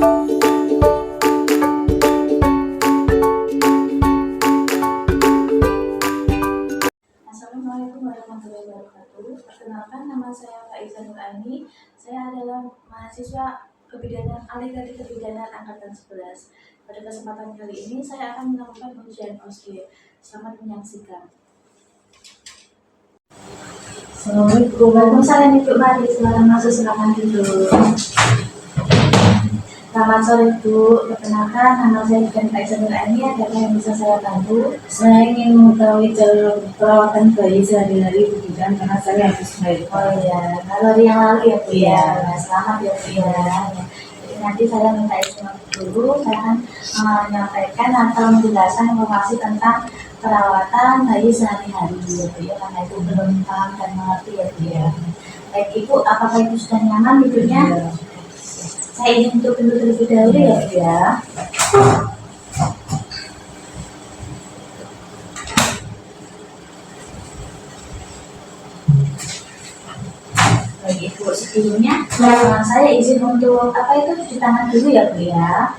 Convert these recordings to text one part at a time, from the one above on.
Assalamualaikum warahmatullahi wabarakatuh. Perkenalkan, nama saya Faiza Nurani. Saya adalah mahasiswa kebidanan alih dari kebidanan angkatan 11. Pada kesempatan kali ini saya akan melakukan ujian OSCE. Selamat menyaksikan. Assalamualaikum. Waalaikumsalam Ibu Mari. Silakan masuk, silakan duduk. Selamat sore Bu, perkenalkan nama saya Faiza Nurani. Adakah yang bisa saya bantu? Saya ingin mengetahui jalur perawatan bayi sehari-hari Bu Bidan karena saya habis melahirkan. Oh iya, kalau yang lalu ya Bu ya. Nah, selamat ya Bu ya. Jadi nanti saya minta izin dulu, saya akan menyampaikan atau menjelaskan informasi tentang perawatan bayi sehari-hari ya Bu ya, karena itu belum paham dan mengerti ya Bu ya. Baik Ibu, apakah Ibu sudah nyaman hidupnya? Ya. Saya izin untuk dulu terlebih dahulu ya Bu ya. Baik Ibu, sebelumnya saya izin untuk cuci tangan dulu ya Bu ya.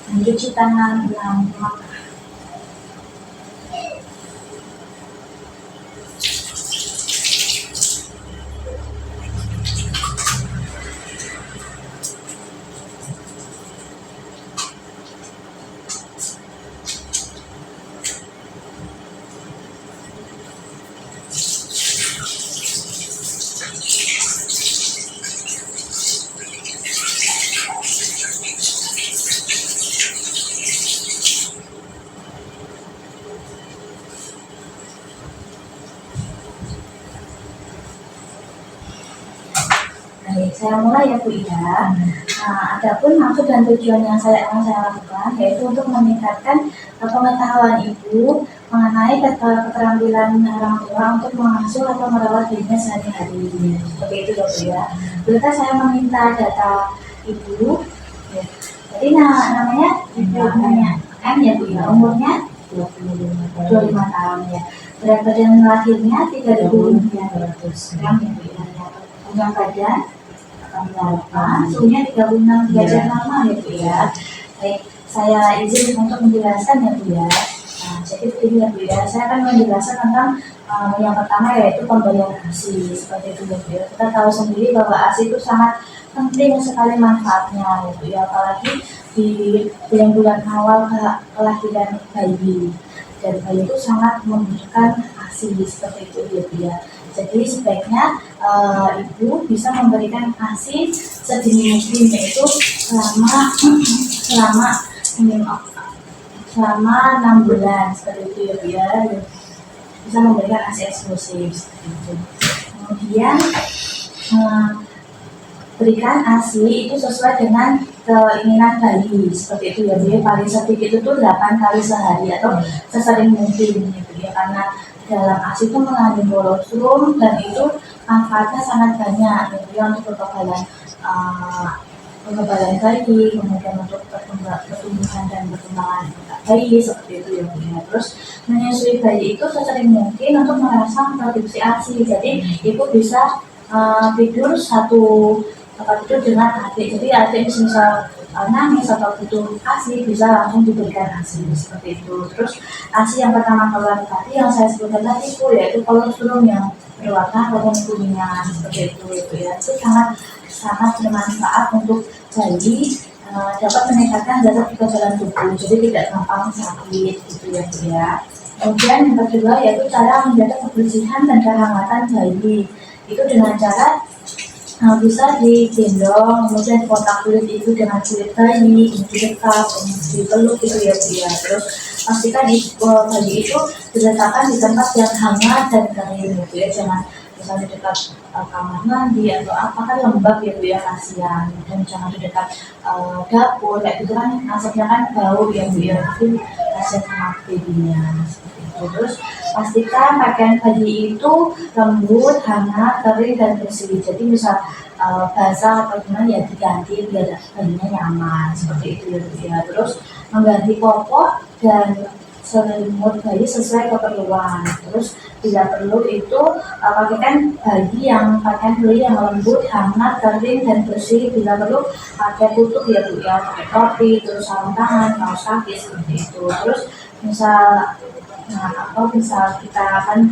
Mencuci tangan lama. Baik, saya mulai ya Bu ya. Nah, adapun maksud dan tujuan yang saya lakukan yaitu untuk meningkatkan pengetahuan Ibu mengenai keterampilan orang tua untuk mengasuh atau merawat bayinya sehari-hari. Seperti itu ya Bu ya. Berikut saya meminta data Ibu. Ya. Jadi namanya Ibu M ya Bu ya. Umurnya 25 tahun ya. Berat badan lahirnya 3.900 gram ya Bu ya. Berat badan 8, suhunya 36 derajat normal ya Bu ya. Baik, saya izin untuk menjelaskan ya Bu ya. Nah, jadi begini ya Bu ya, saya akan menjelaskan tentang yang pertama yaitu pemberian ASI seperti itu ya Bu ya. Kita tahu sendiri bahwa ASI itu sangat penting sekali manfaatnya ya Bu ya, apalagi di bulan-bulan awal kelahiran bayi. Dan bayi itu sangat membutuhkan ASI seperti itu ya Bu ya. Jadi sebaiknya Ibu bisa memberikan ASI sedini mungkin, yaitu selama 6 bulan seperti itu ya Bu ya. Bisa memberikan ASI eksklusif seperti itu. Kemudian berikan ASI itu sesuai dengan keinginan bayi seperti itu ya Bu ya. Paling sedikit itu 8 kali sehari atau sesering mungkin ya Bu ya, karena dalam ASI itu mengandung kolostrum dan itu manfaatnya sangat banyak gitu ya, untuk kekebalan bayi, kemudian untuk pertumbuhan dan perkembangan bayi seperti itu ya Bu ya. Terus menyusui bayi itu sesering mungkin untuk merangsang produksi ASI. Jadi Ibu bisa tidur tempat tidur dengan adik. Jadi adik misal nangis atau butuh ASI bisa langsung diberikan ASI seperti itu. Terus ASI yang pertama keluar tadi yang saya sebutkan tadi itu yaitu kolostrum yang berwarna kuning-kuningan seperti itu ya. Itu sangat bermanfaat untuk bayi, dapat meningkatkan dasar kekebalan tubuh, jadi tidak gampang sakit gitu ya Bu ya. Kemudian yang kedua yaitu cara menjaga kebersihan dan kehangatan bayi. Itu dengan cara bisa digendong, kemudian kontak kulit itu dengan kulit bayi, direkap, dipeluk gitu ya Bu ya. Terus pastikan bayi itu diletakkan di tempat yang hangat dan kering gitu ya, jangan misalnya di dekat kamar mandi atau apa, kan lembab ya Bu ya, kasihan. Dan jangan di dekat dapur kayak gitu kan, asapnya kan bau ya Bu ya, itu kasihan sama babynya seperti itu. Terus pastikan pakaian bayi itu lembut, hangat, kering dan bersih. Jadi misal basah atau gimana ya diganti biar bayinya nyaman seperti itu ya Bu ya. Terus mengganti popok dan selimut bayi sesuai keperluan. Terus bila perlu itu pakaikan bayi yang pakaian bayi yang lembut, hangat, kering dan bersih. Bila perlu pakai tutup ya Bu ya, pakai topi, terus sarung tangan, kaos kaki seperti itu. Terus misal atau misal kita akan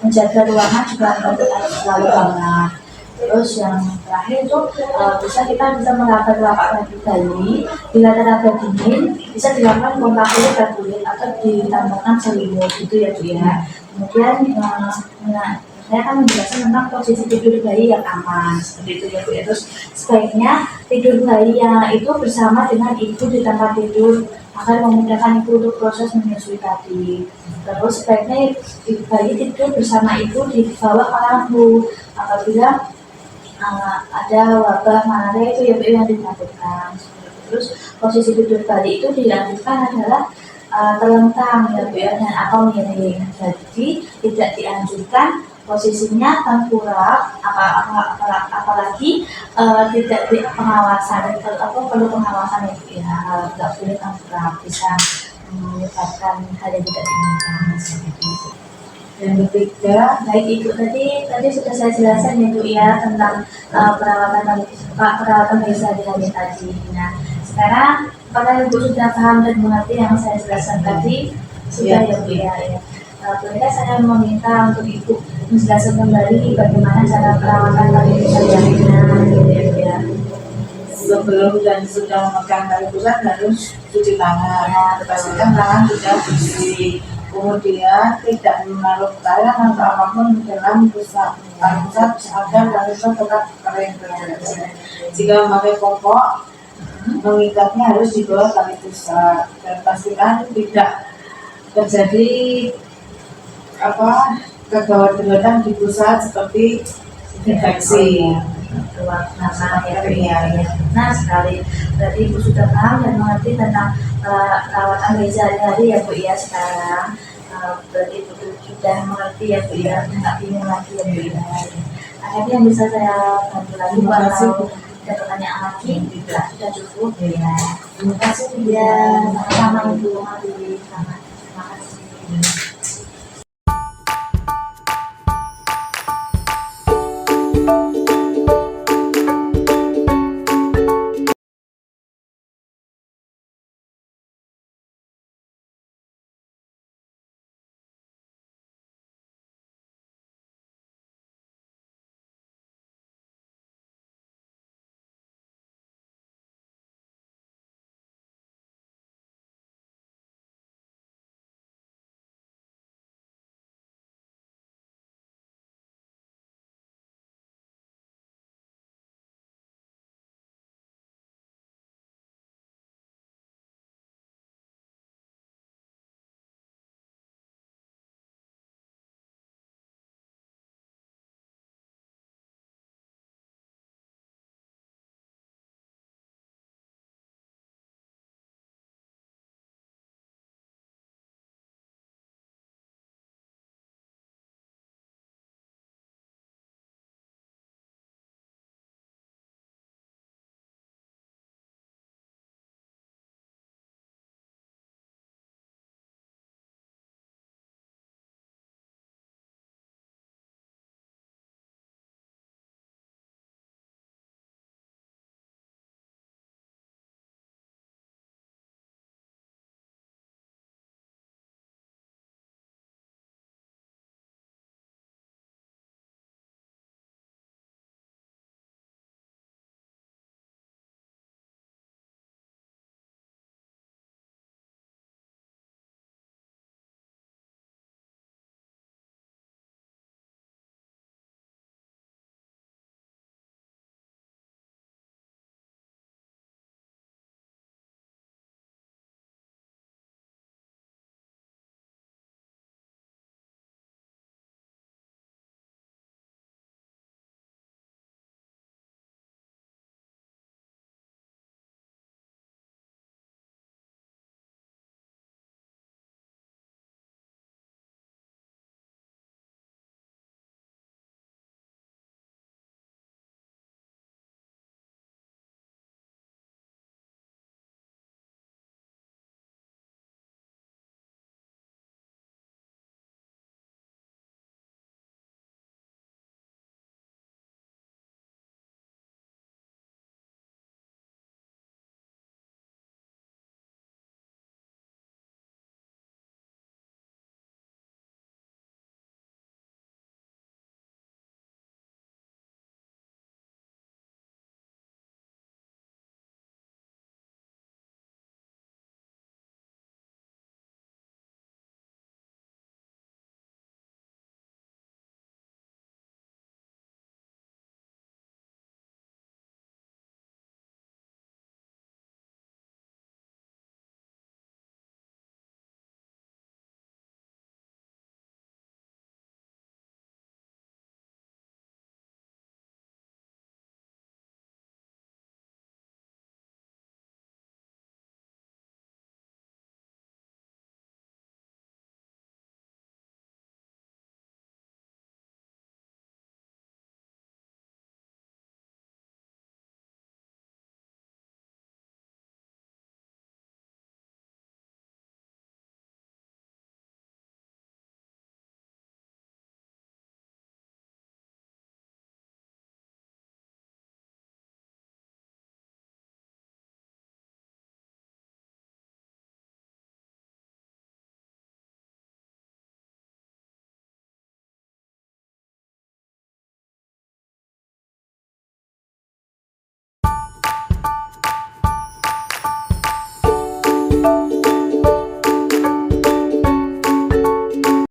menjaga ruangan juga harus selalu hangat. Terus yang terakhir itu kita bisa meraba-raba kaki bayi. Bila teraba dingin bisa dilakukan kontak kulit ke kulit atau ditambahkan selimut gitu ya Bu ya. Kemudian saya akan menjelaskan tentang posisi tidur bayi yang aman seperti itu ya Bu ya. Terus sebaiknya tidur bayi yang itu bersama dengan ibu di tempat tidur akan memudahkan ibu untuk proses menyusui tadi. Terus sebaiknya bayi tidur bersama ibu di bawah palang apabila ada wabah malaria itu ya Bu yang ditakutkan. Terus posisi tidur bayi itu dianjurkan adalah terlentang ya Bu ya, dan atau miring. Jadi tidak dianjurkan posisinya tengkurap, apalagi tidak di pengawasan, perlu pengawasan ya Bu ya, tidak boleh tengkurap, bisa menyebabkan hal yang tidak diinginkan seperti itu. Yang ketiga, Baik Ibu, tadi sudah saya jelaskan ya Bu ya tentang perawatan bayi sehari-hari tadi. Nah, sekarang apakah Ibu sudah paham dan mengerti yang saya jelaskan tadi? Sudah ya Bu ya. Bolehkah saya meminta untuk Ibu menjelaskan kembali bagaimana cara perawatan bayi sehari-harinya gitu ya Bu ya. sebelum dan sudah memegang tali pusat harus cuci tangan, pastikan tangan sudah bersih, kemudian tidak menaruh cairan atau apapun di dalam tali pusat agar tali pusat tetap kering. Jika memakai popok, mengikatnya harus di bawah tali pusat dan pastikan tidak terjadi kegawat-gawatan di pusat seperti infeksi. Nah sekali, berarti Ibu sudah paham dan mengerti tentang perawatan bayi sehari-hari ya Bu ya sekarang. Berarti Ibu sudah mengerti ya Bu ya, nggak bingung lagi ya Bu ya. Akhirnya yang bisa saya bantu lagi kalau ada pertanyaan lagi, sudah cukup ya. Terima kasih ya, sama-sama Ibu, terima kasih.